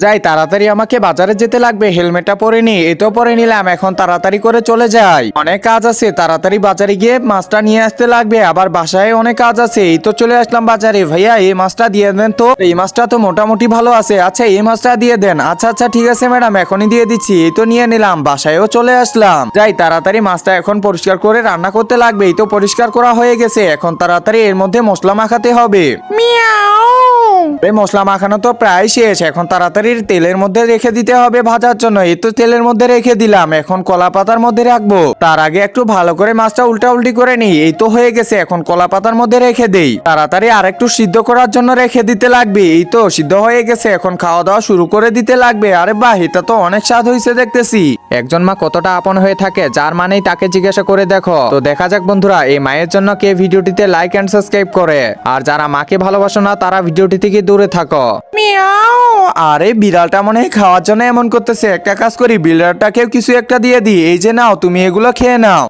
যাই তাড়াতাড়ি, আমাকে বাজারে যেতে লাগবে, হেলমেটটা পরে নি, এই তো পরে নিলাম, এখন তাড়াতাড়ি করে চলে যাই, অনেক কাজ আছে, তাড়াতাড়ি বাজারে গিয়ে মাছটা নিয়ে আসতে লাগবে, আবার বাসায় অনেক কাজ আছে। এই তো চলে আসলাম বাজারে। ভাইয়া এই মাছটা দিয়ে দেন তো, এই মাছটা তো মোটামুটি ভালো আছে। আচ্ছা এই মাছটা দিয়ে দেন। আচ্ছা আচ্ছা ঠিক আছে ম্যাডাম, এখনই দিয়ে দিচ্ছি। এই তো নিয়ে নিলাম, বাসায়ও চলে আসলাম। যাই তাড়াতাড়ি মাছটা এখন পরিষ্কার করে রান্না করতে লাগবে। এই তো পরিষ্কার করা হয়ে গেছে, এখন তাড়াতাড়ি এর মধ্যে মশলা মাখাতে হবে। এই মশলা মাখানো তো প্রায় শেষ, এখন তাড়াতাড়ি তেলের মধ্যে রেখে দিতে হবে ভাজার জন্য। এই তো তেলের মধ্যে রেখে দিলাম, এখন কলা পাতার মধ্যে রাখবো। তার আগে একটু ভালো করে মাছটা উল্টা উল্টি করে নিই। এই তো হয়ে গেছে, এখন কলা পাতার মধ্যে রেখে দেই। তাড়াতাড়ি আরেকটু সিদ্ধ করার জন্য রেখে দিতে লাগবে। এই তো সিদ্ধ হয়ে গেছে, এখন খাওয়া দাওয়া শুরু করে দিতে লাগবে। আরে বাহ, এটা তো অনেক স্বাদ হয়েছে দেখতেছি। একজন মা কতটা আপন হয়ে থাকে, যার মানেই তাকে জিজ্ঞাসা করে দেখো। তো দেখা যাক বন্ধুরা, এই মায়ের জন্য কে ভিডিওটিতে লাইক এন্ড সাবস্ক্রাইব করে, আর যারা মাকে ভালোবাসো না তারা ভিডিওটি থেকে দূরে থাকো। মিয়াও। আরে বিড়ালটা মনে হয় খাওয়ার জন্য এমন করতেছে। একটা কাজ করি, বিড়ালটাকেও কিছু একটা দিয়ে দিই। এই যে নাও, তুমি এগুলো খেয়ে নাও।